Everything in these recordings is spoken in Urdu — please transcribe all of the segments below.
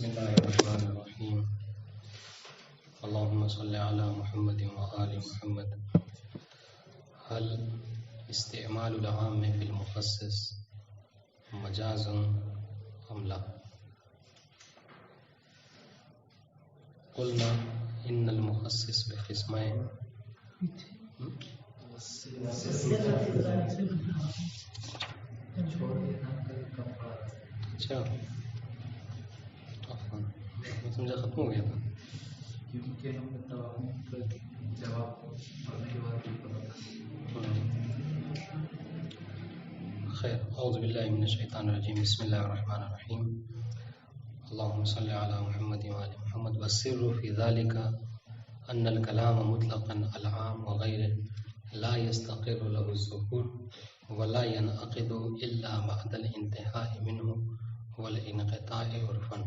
بسم الله الرحمن الرحيم اللهم صل على محمد وآل محمد. هل استعمال العام في المخصص مجاز أم لا؟ قلنا إن المخصص بقسمين. اچھا سمجھا ختم ہو گیا تھا کیونکہ ہم جواب پڑھنے کے بعد خیر. اعوذ باللہ من الشیطان الرجیم. بسم اللہ الرحمن الرحیم. اللهم صل على محمد وآل محمد. والسر في ذلك ان الكلام مطلقا العام وغير لا يستقر له الظهور ولا ينعقد الا بعد الانتهاء منه والانقطاع عرفا.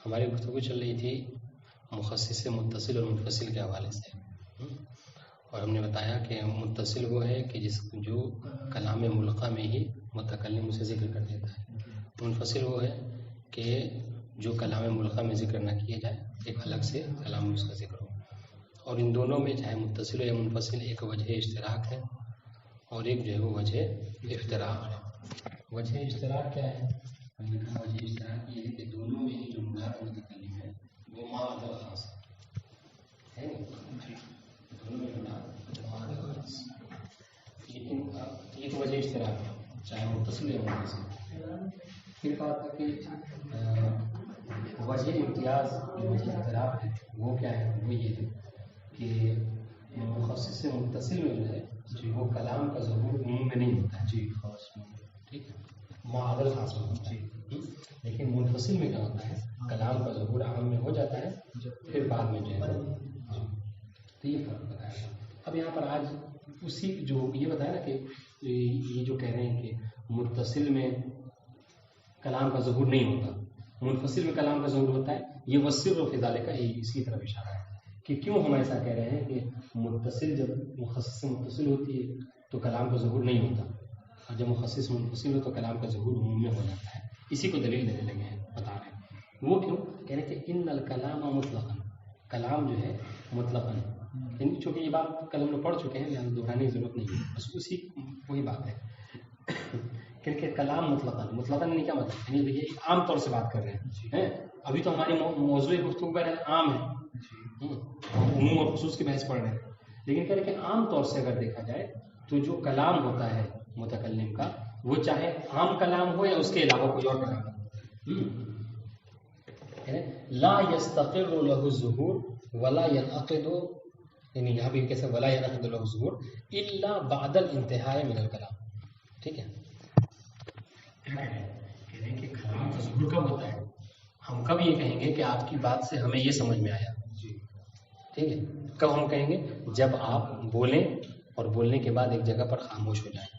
ہماری گفتگو چل رہی تھی مخصص متصل اور منفصل کے حوالے سے، اور ہم نے بتایا کہ متصل وہ ہے کہ جو کلام ملقا میں ہی متکلم اسے ذکر کر دیتا ہے. منفصل وہ ہے کہ جو کلام ملقا میں ذکر نہ کیا جائے، ایک الگ سے کلام میں اس کا ذکر ہو. اور ان دونوں میں چاہے متصل ہو یا منفصل ایک وجہ اشتراک ہے اور ایک جو ہے وہ وجہ افتراق ہے. وجہ اشتراک کیا ہے؟ ہم نے کہا وجہ اشتراک یہ ہے کہ دونوں میں ہی جو مراد متکلم ہے وہ معاد الخاص ہے. دونوں میں مراد معاد الخاص، لیکن ایک وجہ اشتراک ہے چاہے متصل یا منفصل. پھر کہا تھا کہ وجہ امتیاز جو وجہ اختلاف ہے وہ کیا ہے؟ وہ یہ ہے کہ مخصص متصل میں جو ہے وہ کلام کا ظہور عموم میں نہیں ہوتا ہے، جی خاص میں، ٹھیک ہے، معادل خاص میں ہوتا ہے. لیکن منفصل میں کیا ہوتا ہے؟ کلام کا ظہور عام میں ہو جاتا ہے، پھر بعد میں جو ہے تو یہ فرق بتایا. اب یہاں پر آج اسی جو یہ بتایا نا کہ یہ جو کہہ رہے ہیں کہ متصل میں کلام کا ظہور نہیں ہوتا، منفصل میں کلام کا ظہور ہوتا ہے، یہ وسر و فضالے کا اسی طرف اشارہ ہے کہ کیوں ہم ایسا کہہ رہے ہیں کہ متصل جب مخصص متصل ہوتی ہے تو کلام کا ظہور نہیں ہوتا، اور جب مخصص منفصل ہو تو کلام کا ظہور عموم میں ہو جاتا ہے. اسی کو دلیل دینے لگے ہیں، بتا رہے ہیں. وہ کیوں کہہ رہے کہ ان الکلام مطلقاً، کلام جو ہے مطلقاً، چونکہ یہ بات کل ہم لوگ پڑھ چکے ہیں یہاں دہرانے کی ضرورت نہیں ہے، بس اسی وہی بات ہے کہ کلام مطلقاً، مطلقاً نہیں کیا مطلب، یعنی یہ عام طور سے بات کر رہے ہیں. ابھی تو ہماری موضوع گفتگو پر عام ہے، عموم اور خصوص کی بحث پڑھ رہے ہیں، لیکن کہہ رہے کہ عام طور سے اگر دیکھا جائے تو جو کلام ہوتا ہے متکلم کا، وہ چاہے عام کلام ہو یا اس کے علاوہ کوئی اور کلام ہو، لا يستقر له الظهور ولا ينعقد، یعنی یہاں بھی کیسے ولا ينعقد له الظهور الا بعد الانتهاء من الكلام. ٹھیک ہے، کہہ رہے ہیں کہ کلام کا ظہور کب ہوتا ہے؟ ہم کب یہ کہیں گے کہ آپ کی بات سے ہمیں یہ سمجھ میں آیا؟ ٹھیک ہے، کب ہم کہیں گے؟ جب آپ بولیں اور بولنے کے بعد ایک جگہ پر خاموش ہو جائیں،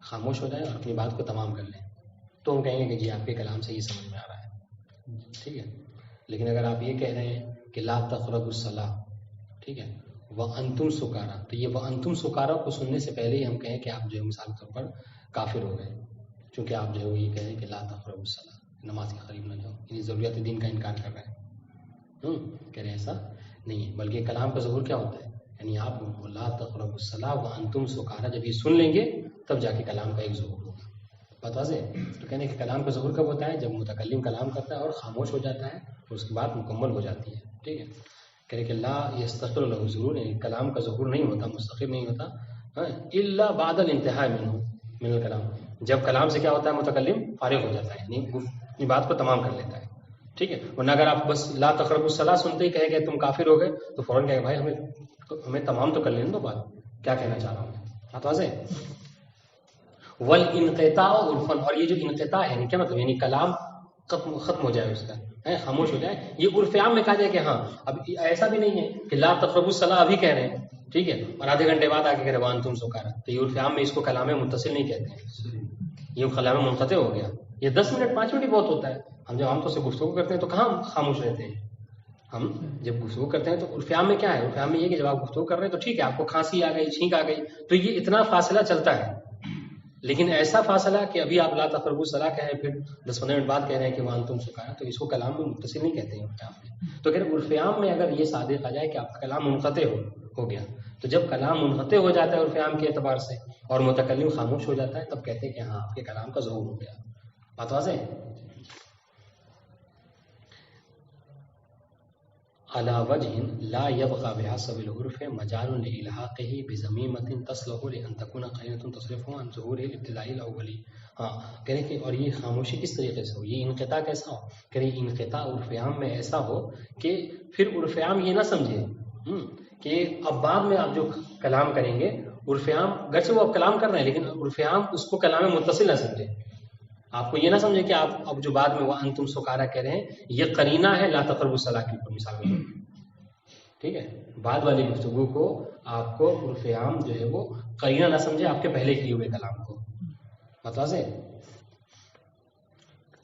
خاموش ہو جائیں اور اپنی بات کو تمام کر لیں، تو ہم کہیں گے کہ جی آپ کے کلام سے یہ سمجھ میں آ رہا ہے. ٹھیک ہے، لیکن اگر آپ یہ کہہ رہے ہیں کہ لا تقربوا الصلاۃ، ٹھیک ہے، وانتم سکارا، تو یہ وانتم سکارا کو سننے سے پہلے ہی ہم کہیں کہ آپ جو ہے مثال کے طور پر کافر ہو گئے، چونکہ آپ جو ہے وہ یہ کہہ رہے ہیں کہ لا تقربوا الصلاۃ، نماز کے قریب نہ جاؤ، یعنی ضروریات دین کا انکار کر رہے ہیں. کہہ رہے ہیں ایسا نہیں ہے، بلکہ کلام کا ظہور کیا ہوتا ہے؟ یعنی آپ لا تقربوا الصلاۃ وانتم سکارا جب یہ سن لیں گے تب جا کے کلام کا ایک ظہور ہوگا. بات واضح ہے؟ تو کہنے کہ کلام کا ظہور کب ہوتا ہے؟ جب متکلم کلام کرتا ہے اور خاموش ہو جاتا ہے اور اس کی بات مکمل ہو جاتی ہے. ٹھیک ہے، کہنے کہ لا یستقر له ظہور، یعنی کلام کا ظہور نہیں ہوتا، مستقر نہیں ہوتا الا بعد الانتہاء من الکلام، جب کلام سے کیا ہوتا ہے؟ متکلم فارغ ہو جاتا ہے، یعنی اپنی بات کو تمام کر لیتا ہے. ٹھیک ہے، ورنہ اگر آپ بس لا تقربوا الصلاۃ سنتے ہی کہے کہ تم کافر ہو گئے تو فوراً کہے بھائی ہمیں تمام تو کر لینے دو بات، کیا کہنا چاہ رہا ہوں. بات واضح ہے؟ والانقطاع عرفاً، اور یہ جو انقطاع ہے کیا مطلب؟ یعنی کلام ختم ہو جائے، اس کا خاموش ہو جائے. یہ عرف عام میں کہا جائے کہ ہاں اب ایسا بھی نہیں ہے کہ لا تقربوا الصلاۃ ابھی کہہ رہے ہیں، ٹھیک ہے، اور آدھے گھنٹے بعد آگے کہہ رہے وانتم سکارا، تو یہ عرف عام میں اس کو کلام متصل نہیں کہتے ہیں، یہ کلام منقطع ہو گیا. یہ 10 منٹ 5 منٹ ہی بہت ہوتا ہے. ہم جب عام طور سے گفتگو کرتے ہیں تو کہاں خاموش رہتے ہیں؟ ہم جب گفتگو کرتے ہیں تو عرف عام میں کیا ہے؟ عرف عام میں یہ کہ جب آپ گفتگو کر رہے ہیں تو ٹھیک ہے، آپ کو کھانسی آ گئی، چھینک آ گئی، تو یہ اتنا فاصلہ چلتا ہے، لیکن ایسا فاصلہ کہ ابھی آپ لا تقربوا الصلاۃ کہہ رہے ہیں، پھر 10-15 منٹ بعد کہہ رہے ہیں کہ وانتم سکارا، تو اس کو کلام میں متصل نہیں کہتے ہیں عرف عام میں. تو کہ عرف عام میں اگر یہ صادق آ جائے کہ آپ کا کلام منقطع ہو گیا، تو جب کلام منقطع ہو جاتا ہے عرف عام کے اعتبار سے اور متکلم خاموش ہو جاتا ہے، تب کہتے ہیں کہ ہاں آپ کے کلام کا ظہور ہو گیا. بات واضح ہے؟ علی وجہ لا یبقى بحسب العرف مجال لإلحاقه بضمیمة تصلح لأن تكون قرینة تصرفه عن ظهوره الابتدائی الاولی. ہاں کہنے کہ اور یہ خاموشی کس طریقے سے ہو، یہ انقطاع کیسا ہو، کہ انقطاع عرف عام میں ایسا ہو کہ پھر عرف عام یہ نہ سمجھے کہ اب بعد میں آپ جو کلام کریں گے، عرف عام گرچہ وہ اب کلام کر رہے ہیں لیکن عرف عام اس کو کلام متصل نہ سمجھے. آپ کو یہ نہ سمجھے کہ آپ اب جو بعد میں وہ انتم سکارا کہہ رہے ہیں یہ قرینہ ہے لا تقربوا الصلاۃ کے اوپر مثال میں. ٹھیک ہے، بعد والی گفتگو کو آپ کو عرف عام جو ہے وہ قرینہ نہ سمجھے آپ کے پہلے کیے ہوئے کلام کو. مطلب ہے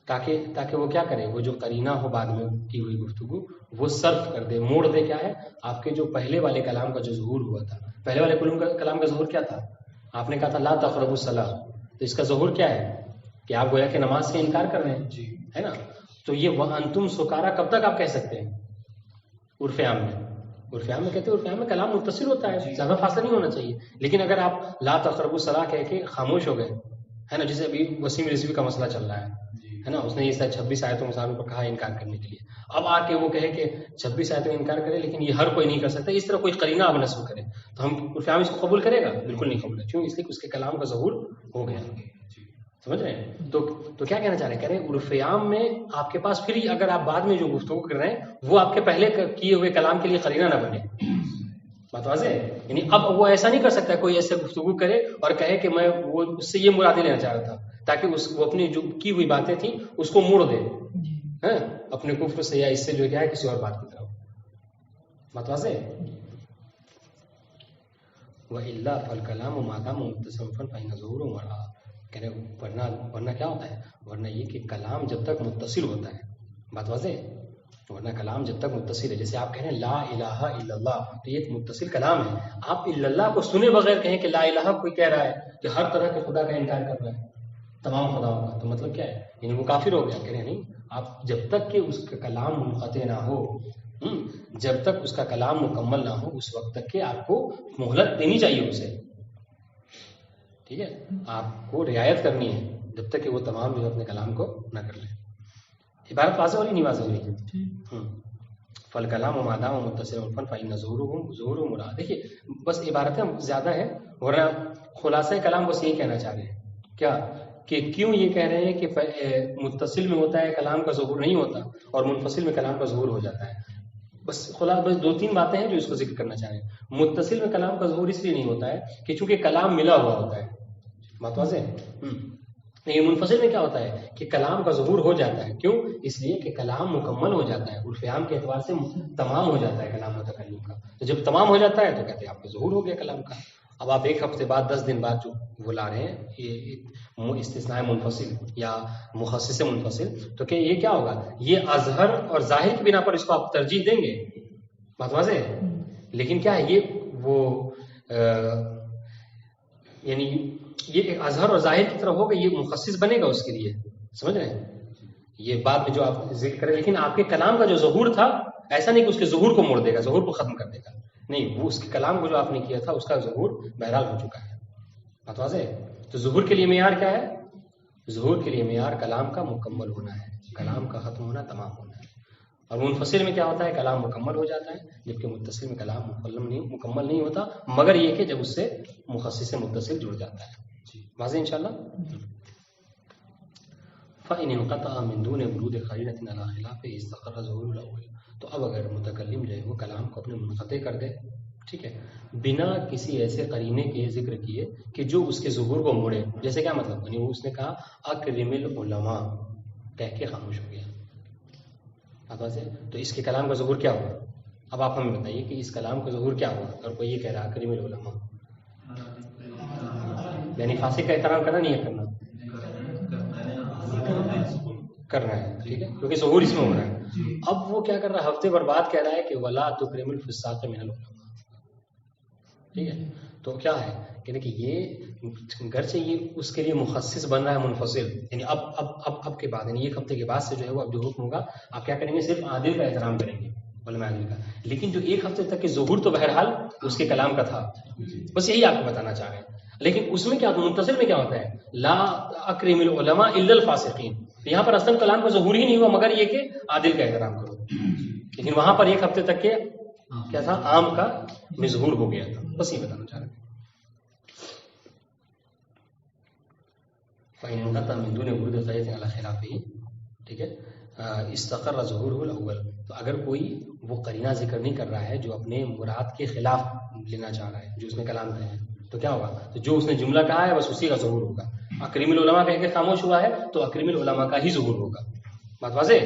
تاکہ وہ کیا کرے، وہ جو قرینہ ہو بعد میں کی ہوئی گفتگو وہ صرف کر دے، موڑ دے. کیا ہے آپ کے جو پہلے والے کلام کا جو ظہور ہوا تھا، پہلے والے کلام کا ظہور کیا تھا؟ آپ نے کہا تھا لا تقربوا الصلاۃ، تو اس کا ظہور کیا ہے کہ آپ گویا کہ نماز سے انکار کر رہے ہیں جی، ہے نا. تو یہ وانتم سکارا کب تک آپ کہہ سکتے ہیں عرف عام میں؟ عرف عام میں کہتے ہیں عرف عام میں کلام متصل ہوتا ہے، زیادہ فاصلہ نہیں ہونا چاہیے. لیکن اگر آپ لا تقربوا الصلاۃ کہہ کے خاموش ہو گئے، ہے نا، جیسے ابھی وسیم رضوی کا مسئلہ چل رہا ہے نا، اس نے یہ 26 آیتوں مثالوں پر کہا انکار کرنے کے لیے. اب آ کے وہ کہے کہ 26 آیتوں انکار کرے لیکن یہ ہر کوئی نہیں کر سکتا، اس طرح کوئی قرینہ اب نصب کرے، تو ہم عرف عام اس کو قبول کرے گا؟ بالکل نہیں قبول. کیوں؟ اس لیے کہ اس کے کلام کا ظہور ہو گیا. سمجھ رہے ہیں؟ تو کیا کہنا چاہ رہے ہیں؟ کہہ رہے ہیں عرف عام میں آپ کے پاس پھر اگر آپ بعد میں جو گفتگو کر رہے ہیں وہ آپ کے پہلے کیے ہوئے کلام کے لیے قرینہ نہ بنے. بات واضح ہے؟ یعنی اب وہ ایسا نہیں کر سکتا کوئی ایسے گفتگو کرے اور کہے کہ میں وہ اس سے یہ مرادی لینا چاہ رہا تھا، تاکہ وہ اپنی جو کی ہوئی باتیں تھیں اس کو موڑ دے اپنے کفر سے یا اس سے جو ہے کسی اور بات کی طرف. بات واضح ہے؟ وَإِلَّا فَالْكَلَامُ مَا دَامَ مُتَّصِفًا فَإِنَّ ظُهُورَهُ مُرْعًى. ورنہ کیا ہوتا ہے؟ ورنہ یہ کہ کلام جب تک متصل ہوتا ہے، بات واضح ہے، ورنہ کلام جب تک متصل ہے، جیسے آپ کہہ رہے ہیں لا الہ الا اللہ، تو یہ متصل کلام ہے. آپ الا اللہ کو سنے بغیر کہیں کہ لا الہ کوئی کہہ رہا ہے کہ ہر طرح کے خدا کا انکار کر رہا ہے، تمام خداؤں کا، تو مطلب کیا ہے؟ یعنی وہ کافر ہو گیا. کہہ رہے ہیں نہیں، آپ جب تک کہ اس کا کلام منقطع نہ ہو، جب تک اس کا کلام مکمل نہ ہو، اس وقت تک کہ آپ کو مہلت دینی چاہیے اسے. ٹھیک ہے، آپ کو رعایت کرنی ہے جب تک کہ وہ تمام جو اپنے کلام کو نہ کر لے. عبارت واضح والی نہیں واضح ہوئی؟ فالکلام ما دام متصل عرفا فإن ظهوره مراد. دیکھیے بس عبارتیں زیادہ ہیں، ورنہ خلاصہ کلام بس یہی کہنا چاہ رہے ہیں کیا کہ کیوں یہ کہہ رہے ہیں کہ متصل میں ہوتا ہے کلام کا ظہور نہیں ہوتا اور منفصل میں کلام کا ظہور ہو جاتا ہے. بس 2-3 باتیں ہیں جو اس کو ذکر کرنا چاہ رہے ہیں. متصل میں کلام کا ظہور اس لیے نہیں ہوتا ہے کہ چونکہ کلام ملا ہوا ہوتا ہے. بات واضح ہے؟ لیکن منفصل میں کیا ہوتا ہے کہ کلام کا ظہور ہو جاتا ہے. کیوں؟ اس لیے کہ کلام مکمل ہو جاتا ہے، عرف عام کے اعتبار سے تمام ہو جاتا ہے کلام متکلم کا. تو جب تمام ہو جاتا ہے تو کہتے ہیں آپ کا ظہور ہو گیا کلام کا. اب آپ 1 ہفتے بعد 10 دن بعد جو وہ لا رہے ہیں یہ استثناء منفصل یا مخصص منفصل، تو کہ یہ کیا ہوگا؟ یہ اظہر اور ظاہر کی بنا پر اس کو آپ ترجیح دیں گے. بات واضح ہے؟ لیکن کیا ہے یہ وہ یعنی یہ اظہر اور ظاہر کی طرف ہوگا، یہ مخصص بنے گا اس کے لیے. سمجھ رہے ہیں؟ یہ بعد میں جو آپ ذکر کریں، لیکن آپ کے کلام کا جو ظہور تھا ایسا نہیں کہ اس کے ظہور کو موڑ دے گا، ظہور کو ختم کر دے گا. نہیں، وہ اس کے کلام کو جو آپ نے کیا تھا اس کا ظہور بہرحال ہو چکا ہے. بات واضح ہے؟ تو ظہور کے لیے معیار کیا ہے؟ ظہور کے لیے معیار کلام کا مکمل ہونا ہے، کلام کا ختم ہونا، تمام ہونا ہے. اور منفصل میں کیا ہوتا ہے؟ کلام مکمل ہو جاتا ہے، جبکہ متصل میں کلام مکمل نہیں ہوتا، مگر یہ کہ جب اس سے مخصص سے متصل جڑ جاتا ہے. واضح انشاءاللہ؟ فَإِنْ انْقَطَعَ مِنْ دُونِ وُرُودِ قَرِينَةٍ عَلَى خِلَافِهِ اسْتَقَرَّ ظُهُورُ الْأَوَّلِ. تو اب اگر متکلم جو ہے وہ کلام کو اپنے منقطع کر دے، ٹھیک ہے، بنا کسی ایسے قرینے کے ذکر کیے کہ جو اس کے ظہور کو موڑے. جیسے کیا مطلب؟ یعنی اس نے کہا اکرم العلماء کہہ کے خاموش ہو گیا. تو اس کے کلام کا ظہور کیا ہوا؟ اب آپ ہمیں بتائیے کہ اس کلام کا ظہور کیا ہوا؟ اور کوئی یہ کہہ رہا اکرم العلماء، یعنی فاسق کا احترام کرنا نہیں ہے، کرنا ہے، ٹھیک ہے، کیونکہ ظہور اس میں ہو رہا ہے. اب وہ کیا کر رہا ہے؟ ہفتے بھر بعد کہہ رہا ہے کہ ولا تکرم الفساق من العلماء. ٹھیک ہے. تو کیا ہے کہ دیکھیے یہ گھر سے یہ اس کے لیے مخصص بن رہا ہے منفصل، یعنی اب کے بعد یعنی ایک ہفتے کے بعد سے جو ہے وہ اب جو حکم ہوگا آپ کیا کریں گے، صرف عادل کا احترام کریں گے، علماء عادل کا. لیکن جو ایک ہفتے تک کے ظہور تو بہرحال اس کے کلام کا تھا، بس یہی آپ کو بتانا چاہ رہے ہیں. لیکن اس میں کیا منتصر میں کیا ہوتا ہے، لا اکرم العلماء الا الفاسقین. یہاں پر اصلا کلام کا ظہور ہی نہیں ہوا مگر یہ کہ عادل کا احترام کرو. لیکن وہاں پر ایک ہفتے تک کے کیا تھا، عام کا مظہور ہو گیا تھا. بس یہ بتانا چاہ رہے ہیں. فَإِنْ انْقَطَعَ مِنْ دُونِ وُرُودِ قَرِينَةٍ عَلَى خِلَافِهِ، ٹھیک ہے، استقر ظہورہ الاول. تو اگر کوئی وہ قرینہ ذکر نہیں کر رہا ہے جو اپنے مراد کے خلاف لینا چاہ رہا ہے، جو اس نے کلام کہا ہے، تو کیا ہوگا، تو جو اس نے جملہ کہا ہے بس اسی کا ظہور ہوگا. اکرم العلماء کہہ کے خاموش ہوا ہے تو اکرم العلماء کا ہی ظہور ہوگا. بات واضح.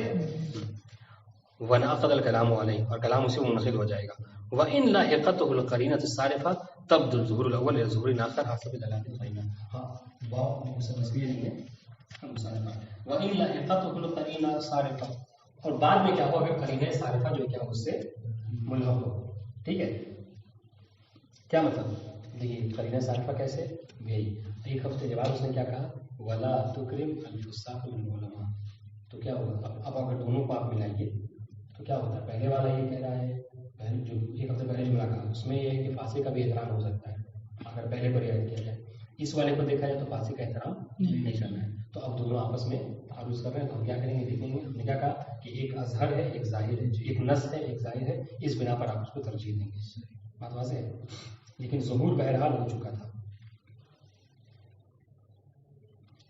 وَنَعْقَدَ الْكَلَامُ عَلَيْهِ، اور کلام اسی منعقد ہو جائے گا. وَإِنْ لَحِقَتْهُ الْقَرِينَةُ الصَّارِفَةُ تَبْدُلُ الظُّهُورُ الْأَوَّلُ إِلَى ظُهُورِ الْآخَرِ حَسَبِ دلالة القرينة. ہاں بہت تصویر ہے وَإِنْ لَحِقَتْهُ الْقَرِينَةُ الصَّارِفَةُ، اور بعد میں کیا ہو اگر قرینہ صارفہ جو کیا اس سے ملحق ہو. ٹھیک ہے، کیا مطلب دیکھیے قرینہ صارفہ کیسے بھائی، ایک ہفتے کے بعد اس نے کیا کہا، وَلَا تُكْرِمْ الْفُسَّاقَ مِنَ الْعُلَمَاء. تو کیا ہوگا، اب اگر دونوں کو آپ ملائیے تو کیا ہوتا ہے، پہلے والا یہ کہہ رہا ہے، پہلے جو ایک ہفتے پہلے جملہ کہا اس میں یہ ہے کہ فاسق کا بھی احترام ہو سکتا ہے اگر پہلے پر یاد کیا جائے. اس والے کو دیکھا جائے تو فاسق کا احترام نہیں کرنا ہے. تو اب دونوں آپس میں تعارض کر رہے ہیں تو ہم کیا کریں گے، دیکھیں گے. ہم نے کیا کہا کہ ایک اظہر ہے ایک ظاہر ہے، ایک نص ہے ایک ظاہر ہے، اس بنا پر آپ اس کو ترجیح دیں گے. بات واضح ہے. لیکن ظہور بہرحال ہو چکا تھا.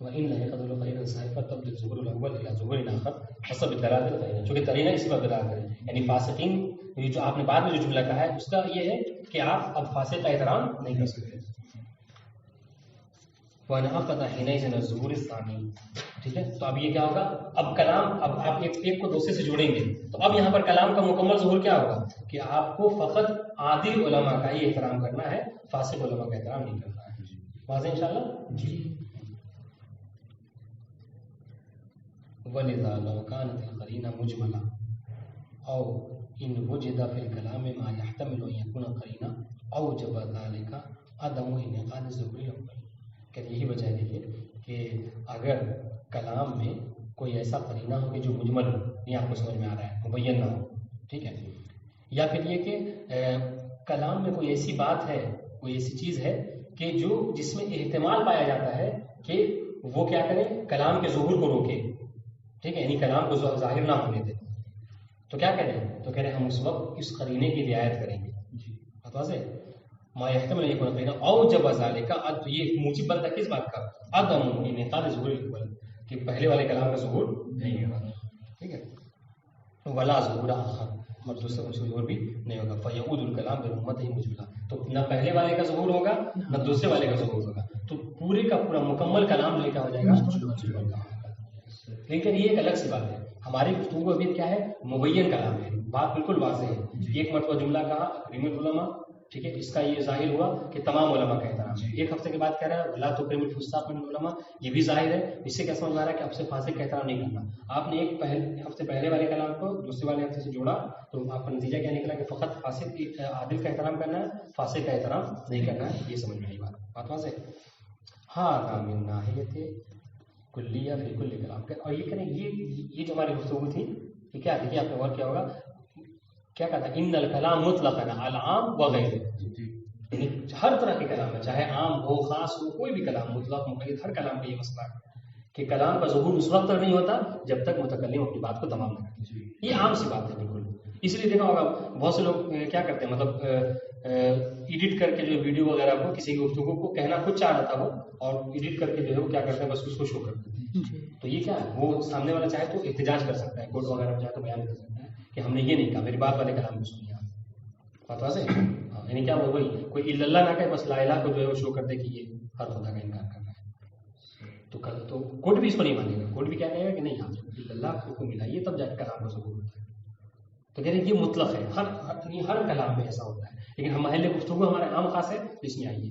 وَإِنْ لَحِقَتْهُ الْقَرِينَةُ الصَّارِفَةُ تَبْدُلُ الظُّهُورُ الْأَوَّلُ إِلَى ظُهُورٍ آخَرٍ حَسَبِ دلالة القرينة. چونکہ قرینہ اسی پر دلالت کرے، یعنی فاسقین یہ جو آپ نے بعد میں جو جملہ کہا ہے اس کا یہ ہے کہ آپ اب فاسق کا احترام نہیں کر سکتے. وَانْعَقَدَ حِينَئِذٍ الظُّهُورُ الثَّانِي. ٹھیک ہے، تو اب یہ کیا ہوگا، اب کلام، اب آپ ایک کو دوسرے سے جوڑیں گے تو اب یہاں پر کلام کا مکمل ظہور کیا ہوگا کہ آپ کو فقط عادل علماء کا ہی احترام کرنا ہے، فاسق علماء کا احترام نہیں کرنا ہے. واضح انشاءاللہ جی. وَلِذَا لَوْ كَانَتِ الْقَرِينَةُ مُجْمَلَةً أَوْ إِنْ وُجِدَ فِي الْكَلَامِ مَا يَحْتَمِلُ أَنْ يَكُونَ قَرِينًا أَوْجَبَ ذَلِكَ عَدَمُ انعقاد الظُّهُورِ الْأَوَّلِ. کہ یہی وجہ ہے دیکھیے کہ اگر کلام میں کوئی ایسا قرینہ ہو کہ جو مجمل ہو، یہ آپ کو سمجھ میں آ رہا ہے، مبین نہ ہو، ٹھیک ہے، یا پھر یہ کہ کلام میں کوئی ایسی بات ہے، کوئی ایسی چیز ہے کہ جو جس میں احتمال پایا جاتا ہے کہ وہ کیا کرے، کلام کے ظہور کو روکے. ٹھیک ہے، یعنی کلام کو ظاہر نہ ہونے دے. تو کیا کہہ رہے ہیں، تو کہہ رہے ہیں ہم اس وقت اس قرینے کی رعایت کریں گے. بات واضح. ما يحتمل ان يكون قرينا او جب ذلك، تو یہ موجب بنتا ہے کس بات کا، عدم انعقاد ظہور الاول، کہ پہلے والے کلام کا ظہور نہیں ہوگا. ٹھیک ہے، ولا ظہور آخر، اور دوسرا کچھ ظہور بھی نہیں ہوگا. فیعود الکلام برحمتہ مجملہ، تو نہ پہلے والے کا ظہور ہوگا نہ دوسرے والے کا ظہور ہوگا، تو پورے کا پورا مکمل کلام جو کیا ہو جائے گا. لیکن یہ ایک الگ سی بات ہے. ہماری گفتگو ابھی کیا ہے، مبین کلام ہے، بات بالکل واضح ہے. ایک مرتبہ جملہ کہا اکرم العلماء، ٹھیک ہے، اس کا یہ ظاہر ہوا کہ تمام علماء کا احترام ہے. ایک ہفتے کے بعد کہہ رہا ہے لا تکرم الفساق من العلماء، یہ بھی ظاہر ہے. اس سے کیا سمجھ آ رہا ہے کہ آپ سے فاسق کا احترام نہیں کرنا. آپ نے ایک ہفتے پہلے والے کلام کو دوسرے والے ہفتے سے جوڑا تو آپ کا نتیجہ کیا نکلا کہ فقط فاسق عادل کا احترام کرنا ہے، فاسق کا احترام نہیں کرنا ہے. یہ سمجھ میں آئی بات واضح. ہاں من ناحیت کلیہ فی کل کلام. اور یہ کریں یہ جو ہماری گفتگو تھی یہ کیا دیکھیے آپ نے غور کیا ہوگا، کیا کہا تھا، ان الکلام مطلقاً العام وغیرہ، یعنی ہر طرح کے کلام ہے، چاہے عام ہو خاص ہو، کوئی بھی کلام مطلق مقید، ہر کلام کا یہ مسئلہ ہے کہ کلام کا ظہور اس وقت تک نہیں ہوتا جب تک متکلم اپنی بات کو تمام نہ کرے. یہ عام سی بات ہے بالکل. اس لیے دیکھا ہوگا بہت سے لوگ کیا کرتے ہیں، مطلب ایڈٹ کر کے جو ویڈیو وغیرہ کو کسی کی گفتگو کو کہنا خود چاہ رہا تھا وہ، اور ایڈٹ کر کے جو ہے وہ کیا کرتے ہیں بس اس کو شو کرتے ہیں. تو یہ کیا ہے، وہ سامنے والا چاہے تو احتجاج کر سکتا ہے، کورٹ وغیرہ میں چاہے تو بیان کر سکتا ہے کہ ہم نے یہ نہیں کہا، میری بات والے کلام کو سنیے آپ. بات واضح ہے. ہاں، یعنی کیا وہ وہی کوئی الا اللہ نہ کہے، بس لا الہ کو جو ہے وہ شو کر دے کہ یہ ہر خدا کا انکار کر رہا ہے. تو کورٹ بھی اس کو نہیں مانے گا. کورٹ بھی کیا کہے گا کہ نہیں، آپ الا اللہ کو ملائیے تب جا کے کلام کا ظہور ہوتا ہے. تو کہہ رہے ہیں یہ مطلق ہے، ہر کلام میں ایسا ہوتا ہے. لیکن ہم محل گفتگو ہمارے عام خاص ہے، اس میں آئیے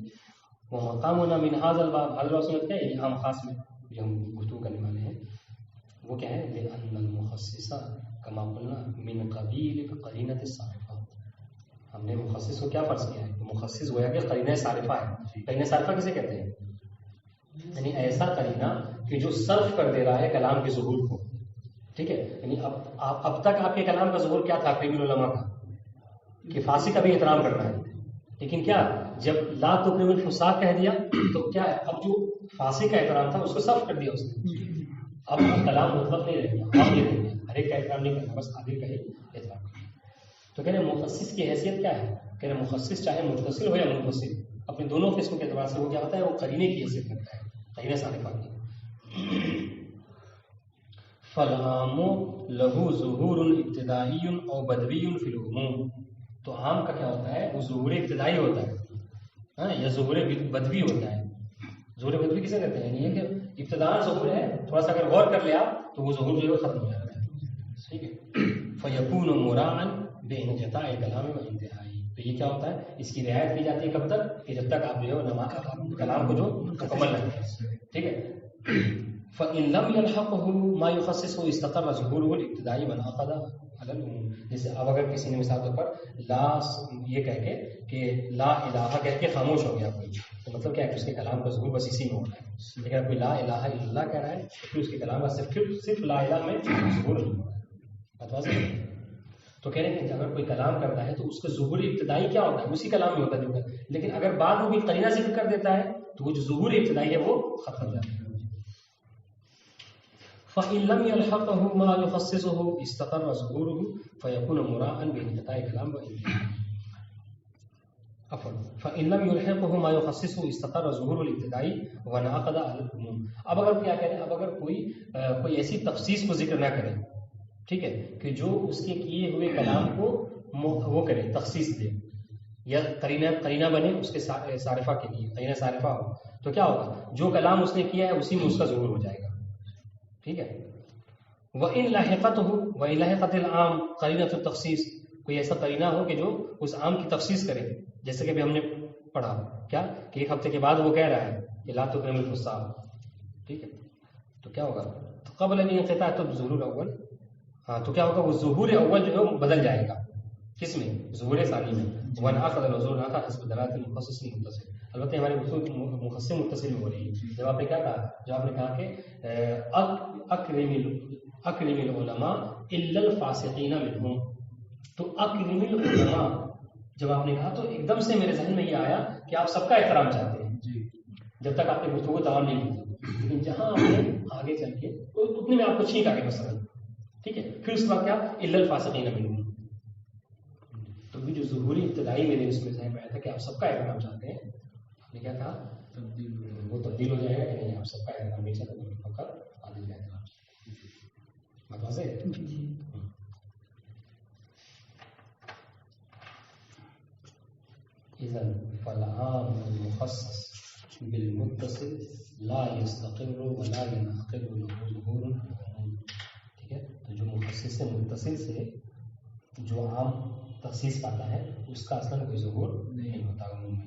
وہ مقامنا من هذا الباب. حضرت سنت کیا ہے، یہ عام خاص میں جو ہم گفتگو کرنے والے ہیں وہ کیا ہے، لأن المخصص كما قلنا من قبيل قرينة الصارفة. ہم نے مخصص کو کیا فرض کیا ہے؟ مخصص گویا کہ قرینہ صارفہ ہے. قرینہ صارفہ کسے کہتے ہیں؟ یعنی ایسا قرینہ کہ جو صرف کر دے رہا ہے کلام کے ظہور کو. ٹھیک ہے، یعنی اب تک آپ کے کلام کا ظہور کیا تھا اکرم العلماء کا؟ کہ فاسق کا بھی احترام کرنا ہے. لیکن کیا جب لا تکرم الفساق کہہ دیا تو کیا ہے؟ اب جو فاسق کا احترام تھا اس کو صرف کر دیا اس نے. اب کلام مطلق نہیں رہ گیا، عام نہیں رہ گیا، ہر ایک کا احترام نہیں کرنا، بس عادل کا ہی احترام کرنا. تو کہہ رہے ہیں مخصص کی حیثیت کیا ہے؟ کہہ رہے ہیں مخصص چاہے متصل ہو یا منفصل، اپنے دونوں قسم کے اعتبار سے وہ کیا ہوتا ہے؟ وہ قرینے کی حیثیت رکھتا ہے، قرینہ صارفہ کی. فالعام له ظہور ابتدائی او بدوی فی العموم. تو عام کا کیا ہوتا ہے؟ وہ ظہور ابتدائی ہوتا ہے یا ظہور بدوی ہوتا ہے. ظہور بدوی کسے کہتے ہیں؟ یہ کہ ابتداء ظہور ہے، تھوڑا سا اگر غور کر لیا تو وہ ظہور جو ہے ختم ہو جاتا ہے. ٹھیک ہے. فیکون مراعا بانقطاع الکلام و انتہائی. تو یہ کیا ہوتا ہے؟ اس کی رعایت کی جاتی ہے کب تک؟ کہ جب تک آپ جو ہے کلام کو جو مکمل رکھیں. ٹھیک ہے. فإن لم يلحقه ما يخصصه استقر ظهوره الابتدائی وانعقد على العموم. جیسے اب اگر کسی نے مثال طور پر لا یہ کہہ کے کہ لا الہ کہہ کے خاموش ہو گیا کوئی، تو مطلب کیا ہے کہ اس کے کلام کا ظہور بس اسی میں ہو رہا ہے. لیکن کوئی لا الہ الا اللہ کہہ رہا ہے تو پھر اس کے کلام کا صرف لا الہ میں ظہور نہیں ہو رہا ہے. بتوا سکتے ہیں؟ تو کہہ رہے ہیں کہ اگر کوئی کلام کرتا ہے تو اس کا ظہور ابتدائی کیا ہوتا ہے؟ اسی کلام میں ہوتا ہے جو. لیکن اگر بعد میں بھی قرینہ ذکر کر دیتا ہے تو وہ جو ظہور ابتدائی ہے وہ ختم ہو جاتا ہے. فإن لم يلحقه ما يخصصه استقر ظهوره فيكون مراعا بانقطاع الكلام وانتهائه. عفوا فإن لم يلحقه ما يخصصه استقر ظهور الابتدائی وانعقد على العموم. اب اگر کیا کہتے ہیں؟ اب اگر کوئی ایسی تخصیص کو ذکر نہ کرے، ٹھیک ہے، کہ جو اس کے کیے ہوئے کلام کو وہ کرے، تخصیص دے، یا قرینہ بنے اس کے صارفہ کے لیے، قرینہ صارفہ ہو، تو کیا ہوگا؟ جو کلام اس نے کیا ہے اسی میں اس کا ظہور ہو جائے گا. ٹھیک ہے. وَإِن لَحِقَتْهُ وَإِن لَحِقَتِ الْعَامِ قَرِينَةُ التَّخْصِيص. کوئی ایسا قرینہ ہو کہ جو اس عام کی تخصیص کرے، جیسے کہ ابھی ہم نے پڑھا کیا کہ ایک ہفتے کے بعد وہ کہہ رہا ہے کہ لا تکرم الفساق. ٹھیک ہے. تو کیا ہوگا؟ تو قبل الانقطاع تو ظہور الاول، ہاں تو کیا ہوگا؟ وہ ظہور اول جو ہے وہ بدل جائے گا. کس میں؟ ظہور ثانی میں. وَانْعَقَدَ الْعُذْرُ آخر حسب دلالة المخصص المتصل. البتہ ہماری گفتگو مخصص متصل میں ہو رہی ہے. جب آپ نے کیا کہا؟ جو آپ نے کہا کہ اکرم العلماء الا الفاسقین منہم. تو اکرم العلماء جب آپ نے کہا تو ایک دم سے میرے ذہن میں یہ آیا کہ آپ سب کا احترام چاہتے ہیں جب تک آپ نے گفتگو تمام نہیں کی. لیکن جہاں آپ نے آگے چل کے اتنے میں آپ کو چھینک آگے مثلا، ٹھیک ہے، پھر اس کے بعد کیا؟ الا الفاسقین منہم. تو بھی جو ظہوری ابتدائی میں نے اس میں ذہن میں آیا تھا کہ آپ سب کا احترام چاہتے ہیں، آپ نے کیا کہا؟ وہ تبدیل ہو جائے گا کہ نہیں، آپ سب کا احترام ہمیشہ تک کر عادل کا احترام. بات واضح ہے؟ اذن فالعام المخصص بالمتصل لا يستقر ولا ينعقد له ظهور العموم. ٹھیک ہے. تو جو مخصص سے متصل سے جو عام تخصیص پاتا ہے اس کا اصلا کوئی ظہور نہیں ہوتا عموم میں،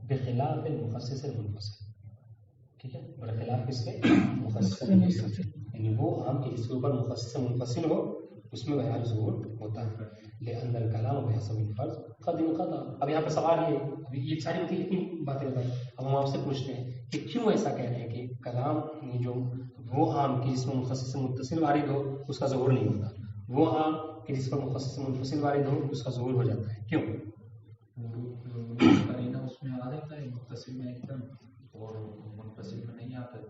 بخلاف المخصص المنفصل. ٹھیک ہے. برخلاف کس کے؟ مخصص منفصل. یعنی وہ عام کے جس کے اوپر مخصص منفصل ہو اس میں بہرحال ظہور ہوتا ہے. لأن الکلام بحسب الفرض قد انقطع. اب یہاں پہ سوال یہ ساری اتنی باتیں بتائیں. اب ہم آپ سے پوچھتے ہیں کہ کیوں ایسا کہہ رہے ہیں کہ کلام جو وہ عام کی جس میں مخصص متصل وارد ہو اس کا ظہور نہیں ہوتا، وہ عام کہ جس پر مخصص منفصل وارد ہو اس کا ظہور ہو جاتا ہے؟ کیوں؟ قرینہ اس میں آ جاتا ہے متصل میں ایک دم، اور منفصل میں نہیں آتا ہے.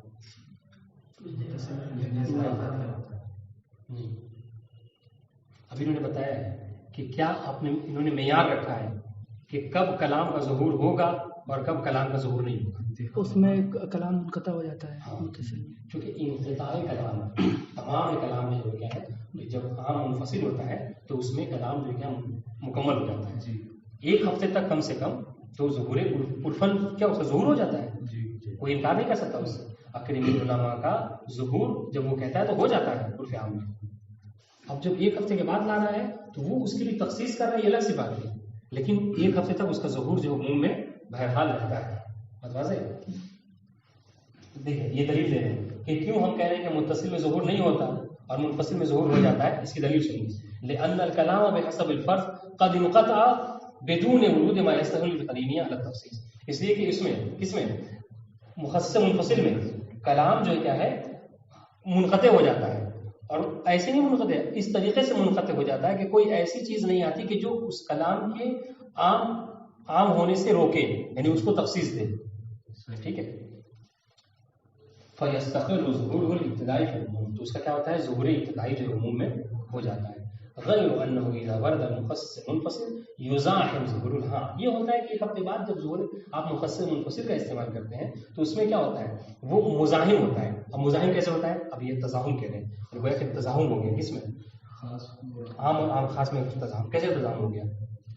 ابھی انہوں نے بتایا ہے کہ کیا انہوں نے معیار رکھا ہے کہ کب کلام کا ظہور ہوگا اور کب کلام کا ظہور نہیں ہوگا. اس میں کلام منقطع ہو جاتا ہے متصل میں. چونکہ انقطاع کلام تمام کلام میں جو کیا ہے جب عام منفصل ہوتا ہے تو اس میں کلام جو کیا مکمل ہو جاتا ہے. ایک ہفتے تک کم سے کم تو ظہور عرفن کیا اس کا ظہور ہو جاتا ہے. کوئی انکار نہیں کر سکتا اس سے. اکرم العلماء کا ظہور جب وہ کہتا ہے تو ہو جاتا ہے عرف عام میں. اب جب ایک ہفتے کے بعد لا رہا ہے تو وہ اس کے لیے تخصیص کر رہا ہے، یہ الگ سی بات ہے، لیکن ایک ہفتے تک اس کا ظہور جو عموم میں بہرحال رہتا ہے. واضح ہے؟ دیکھیں یہ دلیل دے رہے ہیں کہ کیوں ہم کہہ رہے ہیں کہ متصل میں ظہور نہیں ہوتا اور منفصل میں ظہور ہو جاتا ہے. اس کی دلیل سنیے. لأن الکلام بحسب الفرض قد انقطع بدون ورود ما يستدل بالقرینیہ علی التخصیص، اس لیے کہ اس میں مخصص منفصل میں کلام جو کیا ہے منقطع ہو جاتا ہے، اور ایسے نہیں منقطع، اس طریقے سے منقطع ہو جاتا ہے کہ کوئی ایسی چیز نہیں آتی کہ جو اس کلام کے عام ہونے سے روکے، یعنی اس کو تخصیص دے. ٹھیک ہے. فَيَسْتَقِرُّ ظُهُورُهُ الْإِبْتِدَاءِ فِي الْعُمُومِ، تو اس کا کیا ہوتا ہے ظہور ابتدائی جو عموم میں ہو جاتا ہے. غیر انه اذا ورد المخصص منفصل يزاحم ظهور. ہاں یہ ہوتا ہے کہ ایک ہفتے بعد جب ظہور آپ مخصص منفصل کا استعمال کرتے ہیں تو اس میں کیا ہوتا ہے وہ مزاحم ہوتا ہے. اب مزاحم کیسے ہوتا ہے؟ اب یہ تزاحم کہہ رہے ہیں، اور گویا کہ تزاحم ہو گیا کس میں؟ عام اور عام خاص میں تزاحم. کیسے تزاحم ہو گیا؟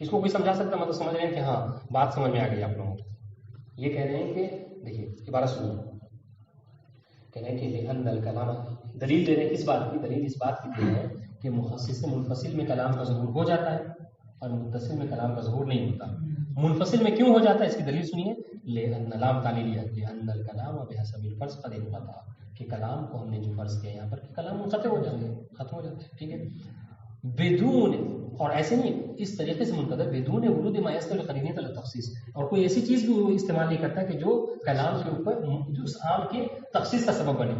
اس کو کوئی سمجھا سکتا؟ مطلب سمجھ رہے ہیں کہ ہاں بات سمجھ میں آ گئی آپ لوگوں کو. یہ کہہ رہے ہیں کہ دیکھیے عبارت سنو، کہہ رہے ہیں کہ لأن الکلام، دلیل دے رہے ہیں کس بات کی؟ دلیل اس بات کی دے رہے ہیں کہ مخصص منفصل میں کلام کا ظہور ہو جاتا ہے اور متصل میں کلام کا ظہور نہیں ہوتا. منفصل میں کیوں ہو جاتا ہے اس کی دلیل سنیے. لأن لام تعلیلیہ، لأن الکلام بحسب الفرض قد انقطع، کہ کلام کو ہم نے جو فرض کیا یہاں پر کہ کلام منقطع ہو جاتا ہے، ختم ہو جاتا ہے. ٹھیک ہے. بدون، اور ایسے نہیں اس طریقے سے منقطع بدون ورود ما يستدل بالقرینیہ علی التخصیص، اور کوئی ایسی چیز بھی وہ استعمال نہیں کرتا کہ جو کلام کے اوپر جو اس عام کے تخصیص کا سبب بنے.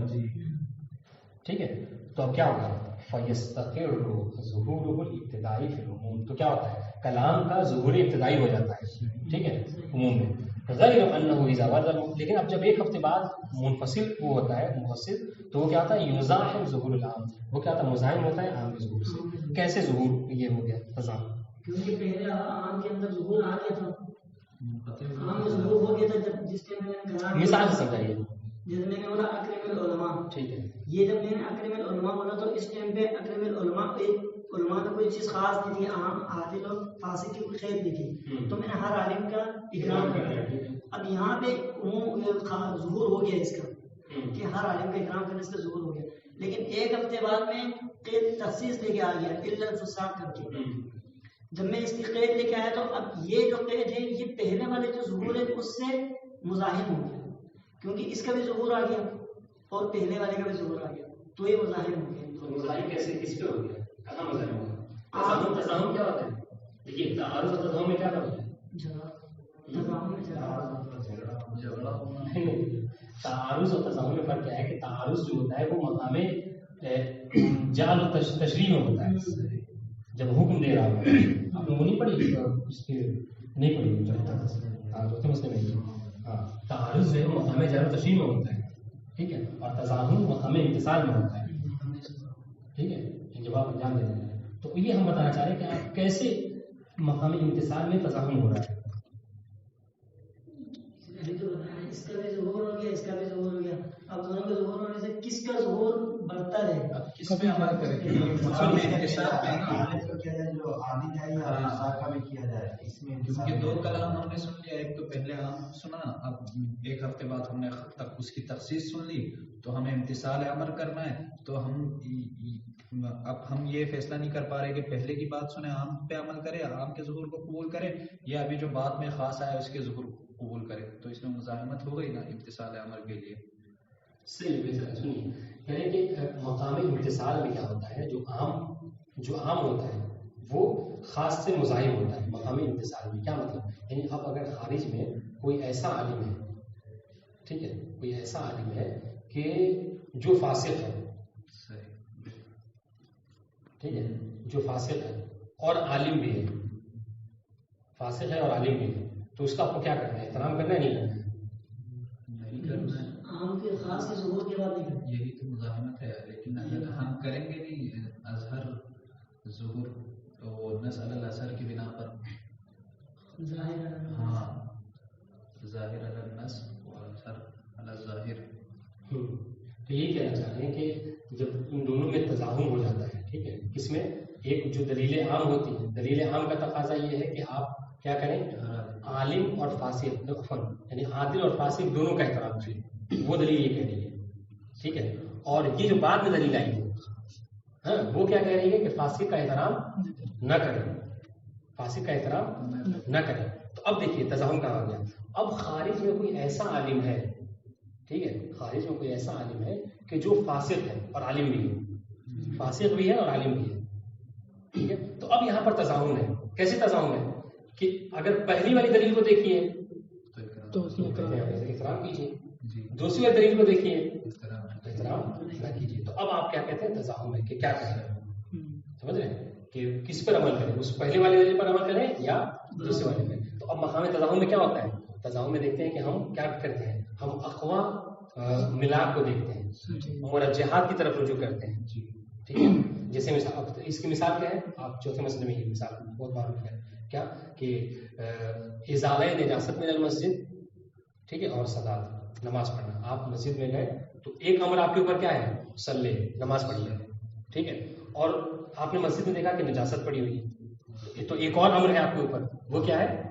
ٹھیک ہے. تو اب کیا ہوگا؟ فَيَسْتَقِرُّ ظُهُورُهُ الْإِبْتِدَاءِ فِي الْعُمُومِ، تو کیا ہوتا ہے کلام کا ظہور ابتدائی ہو جاتا ہے. ٹھیک ہے، عموم میں. غیر انه اذا ورد، لیکن اب جب ایک ہفتے بعد منفصل وہ ہوتا ہے مفصل، تو وہ کیا ہوتا ہے یزاحم ظہور العام، وہ کیا ہوتا ہے مزاحم ہوتا ہے عام کے ظہور سے. کیسے ظہور یہ ہو گیا تزاحم؟ کیونکہ پہلے عام کے اندر ظہور آ گیا تھا، عام میں ظہور ہو گیا تھا جب جس ٹائم میں نے کہا مثال سے سمجھائیے. جس میں نے بولا اکرم العلماء، ٹھیک ہے. یہ جب میں نے اکرم العلماء بولا تو اس ٹائم پہ اکرم العلماء پہ علماء نے کوئی چیز خاص نہیں تھی، عام عادل اور فاسق کی کوئی خیر نہیں تھی، تو میں نے ہر عالم کا اکرام کر دیا. اب یہاں پہ ظہور ہو گیا اس کا کہ ہر عالم کا اکرام کرنے سے ظہور ہو گیا. لیکن ایک ہفتے بعد میں قید تخصیص لے کے آ گیا الا الفساق کر کے. جب میں اس کی قید لے کے آیا تو اب یہ جو قید ہے یہ پہلے والے جو ظہور ہے اس سے مزاحم ہو گیا، کیونکہ اس کا بھی ظہور آ گیا اور پہلے والے کا بھی ظہور آ گیا، تو یہ مزاحم ہو گیا. تو مزاحم کیسے کس پہ ہو گیا؟ کہاں مزاحم ہو گیا؟ تزاحم کیا ہوتا ہے؟ دیکھیے تعارض اور تزاحم میں کیا فرق ہے؟ تعارض اور تزاحم میں فرق کیا ہے کہ تعارض جو ہوتا ہے وہ مقام جعل و تشریح میں ہوتا ہے. جب حکم دے رہا ہوتا ہے، آپ نے وہ نہیں پڑھی اس کی نہیں پڑھی. ہاں تو مسئلے میں ہاں تعارض جو ہے وہ مقام جعل و تشریح میں ہوتا ہے. ٹھیک ہے. اور تزاحم مقام امتثال میں ہوتا ہے. ٹھیک ہے. جواب انجام دے رہے ہیں. تو یہ ہم بتانا چاہ رہے ہیں کہ آپ کیسے مقام امتثال میں تزاحم ہو رہا ہے. اس کا بھی ظہور ہو گیا، اس کا بھی ظہور ہو گیا. اب دونوں کا ظہور ہونے سے کس کا ظہور بڑھتا ہے؟ کس پہ عمل کرے گی؟ کیونکہ دو کلام ہم نے سن لیا، ایک تو پہلے ہم سنا، اب ایک ہفتے بعد ہم نے اس کی تخصیص سن لی، تو ہمیں امتثال امر کرنا ہے. تو اب ہم یہ فیصلہ نہیں کر پا رہے کہ پہلے کی بات سنیں عام پہ عمل کرے، عام کے ظہور کو قبول کرے، یا ابھی جو بعد میں خاص آیا اس کے ظہور کو قبول کرے. تو اس میں مزاحمت ہو گئی نا امتثال امر کے لیے. صحیح سنیے، یعنی کہ مقام امتثال میں کیا ہوتا ہے، جو عام ہوتا ہے وہ خاص سے مزاحم ہوتا ہے. مقام امتثال میں کیا مطلب، یعنی اب اگر خارج میں کوئی ایسا عالم ہے، ٹھیک ہے، کوئی ایسا عالم ہے کہ جو فاسق ہے، ٹھیک ہے، جو فاسق ہے اور عالم بھی ہے، فاسق ہے اور عالم بھی ہے، تو اس کا آپ کو کیا کرنا ہے؟ احترام کرنا ہے نہیں کرنا؟ عام کے خاص کے ظہور کے بعد نہیں کرنا. یہی تو مزاحمت ہے. لیکن اگر ہم کریں گے نہیں اظہر ظہور تو نسل الاثر کی بنا پر ہاں ظاہر علی النص و اثر علی الظاہر. تو یہ کہنا چاہ رہے ہیں کہ جب ان دونوں میں تزاحم ہو جاتا ہے، ٹھیک ہے، کس میں ایک جو دلیل عام ہوتی ہے، دلیل عام کا تقاضا یہ ہے کہ آپ کیا کریں، عالم اور فاسق یعنی عادل اور فاسق دونوں کا احترام کریں، وہ دلیل یہ کہہ رہی ہے. ٹھیک ہے. اور یہ جو بعد میں دلیل آئی ہے ہاں وہ کیا کہہ رہی ہے کہ فاسق کا احترام نہ کریں، فاسق کا احترام نہ کریں. تو اب دیکھیے تزاحم کہاں آ گیا. اب خارج میں کوئی ایسا عالم ہے، ٹھیک ہے، خارج میں کوئی ایسا عالم ہے کہ جو فاسق ہے اور عالم بھی ہے، فاسق بھی ہے اور عالم بھی ہے. ٹھیک ہے. تو اب یہاں پر تزاحم ہے. کیسے تزاحم ہے کہ اگر پہلی والی دلیل کو دیکھیے تو اس میں کہتے ہیں احترام کیجیے، جی دوسری والی دلیل کو دیکھیے احترام احترام نہ کیجیے. تو اب آپ کیا کہتے ہیں تزاحم ہے کہ کیا کریں، سمجھ رہے ہیں کہ کس پر عمل کریں، اس پہلے والی دلیل پر عمل کریں یا دوسری والی میں. تو اب مقام تزاحم میں کیا ہوتا ہے، تزاحم میں دیکھتے ہیں کہ ہم کیا کرتے ہیں، ہم اقوا ملاپ کو دیکھتے ہیں، مرجحات کی طرف رجوع کرتے ہیں. ٹھیک ہے، جیسے مثال اس کی مثال کیا ہے، آپ چوتھے مسئلے میں یہ مثال بہت معروف ہے کیا کہ ازالہ نجاست من المسجد، ٹھیک ہے، اور صلاۃ نماز پڑھنا. آپ مسجد میں گئے تو ایک امر آپ کے اوپر کیا ہے، صلی نماز پڑھیے، ٹھیک ہے، اور آپ نے مسجد میں دیکھا کہ نجاست پڑی ہوئی ہے، تو ایک اور امر ہے آپ کے اوپر، وہ کیا ہے،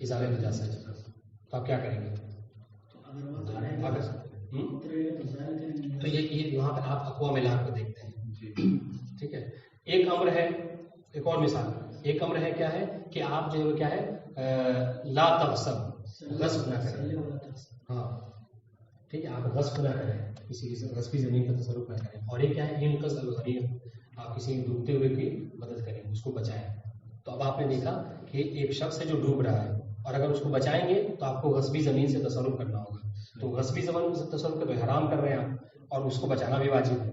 ازالہ نجاست. تو آپ کیا کریں گے، تو یہ یہاں پہ آپ اقوا ملاپ کو دیکھتے ہیں. ٹھیک ہے، ایک امر ہے، ایک اور مثال، ایک امر ہے کیا ہے کہ آپ جو ہے وہ کیا ہے لا تغصب، غصب نہ کریں. ہاں ٹھیک ہے، آپ غصب نہ کریں، کسی غصبی زمین کا تصرف نہ کریں. اور ایک کیا ہے انقاذ الغریق، آپ کسی ڈوبتے ہوئے کی مدد کریں، اس کو بچائیں. تو اب آپ نے دیکھا کہ ایک شخص ہے جو ڈوب رہا ہے، اور اگر اس کو بچائیں گے تو آپ کو غصبی زمین سے تصرف کرنا ہوگا. تو غصبی زمین سے تصرف کر حرام کر رہے ہیں آپ، اور اس کو بچانا بھی واجب ہے.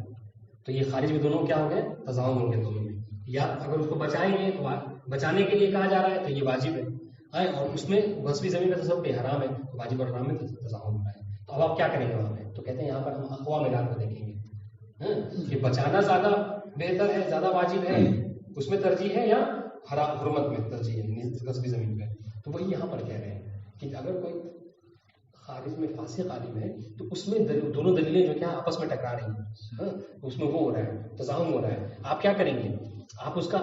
تو یہ خارج میں دونوں کیا ہو گئے، تضامن ہو گئے دونوں میں. یا اگر اس کو بچائیں گے تو بچانے کے لیے کہا جا رہا ہے تو یہ واجب ہے، اور اس میں غصبی زمین کا تصرف کہ حرام ہے، تو واجب اور حرام میں تضامن ہو رہا ہے. تو اب آپ کیا کریں گے وہاں پہ، تو کہتے ہیں یہاں پر ہم اقوا ملاپ کو دیکھیں گے کہ بچانا زیادہ بہتر ہے، زیادہ واجب ہے، اس میں ترجیح ہے، یا حرام حرمت میں ترجیح ہے غصبی زمین پہ. تو وہی یہاں پر کہہ رہے ہیں کہ اگر کوئی خارج میں فاسق عالم ہے تو اس میں دونوں دلیلیں جو کیا آپس میں ٹکرا رہی ہیں، اس میں وہ ہو رہا ہے، تضامن ہو رہا ہے. آپ کیا کریں گے، آپ اس کا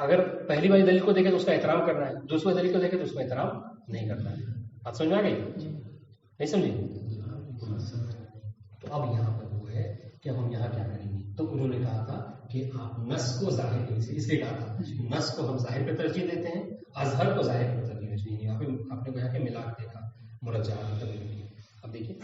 اگر پہلی والی دلیل کو دیکھیں تو اس کا احترام کرنا ہے، دوسری والی دلیل کو دیکھیں تو اس کا احترام نہیں کرنا ہے. آپ سمجھ میں آ گئی، نہیں سمجھے؟ تو اب یہاں پر وہ ہے کہ ہم یہاں کیا کریں گے. تو انہوں نے کہا تھا کہ آپ نص کو ظاہر اس لیے کہا تھا نص کو ہم ظاہر پہ ترجیح دیتے ہیں، اظہر کو ظاہر پہ ترجیح نہیں. یہاں پہ آپ نے کہا کہ ملاک دیکھا مرجحات کی ترجیح. اب دیکھیے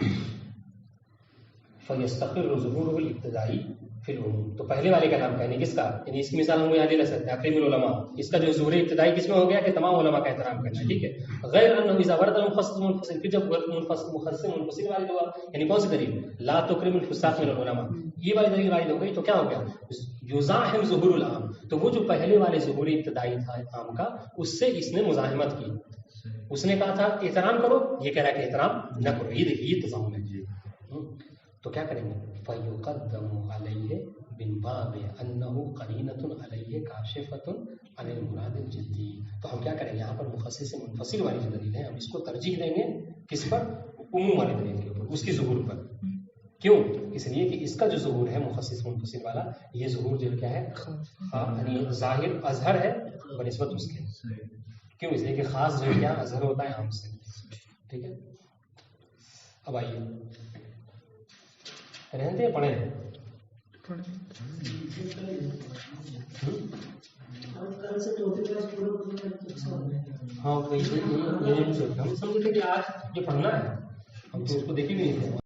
فَيَسْتَقِرُّ ظُهُورُهُ الْابْتِدَائی فِي الْعُمُومِ. تو پہلے والے کا نام کہنے کس کا، یعنی اس کی مثال ہم یاد لے سکتے ہیں اکرم العلماء. اس کا جو ظہور ابتدائی کس میں ہو گیا کہ تمام علماء کا احترام کرنا ہے، ٹھیک ہے. غیر انه اذا ورد المخصص منفصل، پھر جب مخصص منفصل والی ہوا، یعنی کون سی دلیل، لا تکرم الفساق من العلماء، یہ والی دلیل واحد ہو گئی. تو کیا ہو گیا، یزاحم ظہور العام. تو وہ جو پہلے والے ظہور ابتدائی تھا عام کا، اس سے اس نے مزاحمت کی. اس نے کہا تھا احترام کرو، یہ کہہ رہا ہے کہ احترام نہ کرو. یہ دیکھیے یہ تضامن ہے. تو کیا کریں گے، فَيُقَدَّمُ عَلَيْهِ مِن بَابِ أَنَّهُ قَرِينَةٌ عَلَيْهِ كَاشِفَةٌ عَنِ الْمُرَادِ الْجِدِّي. تو ہم کیا کریں گے، یہاں پر مخصص منفصل والی جو دلیل ہے ہم اس کو ترجیح دیں گے کس پر، عموم والی دلیل کے اوپر، اس کی ظہور پر. کیوں، اس لیے کہ اس کا جو ظہور ہے مخصص منفصل والا، یہ ظہور جو کیا ہے یعنی ظاہر اظہر ہے بنسبت اس کے. کیوں، اس لیے کہ خاص جو کیا اظہر ہوتا ہے عام سے. ٹھیک ہے، اب آئیے رہتے ہیں پڑھیں. ہاں ہم سمجھتے کہ آج جو پڑھنا ہے ہم تو اس کو دیکھے بھی نہیں تھے.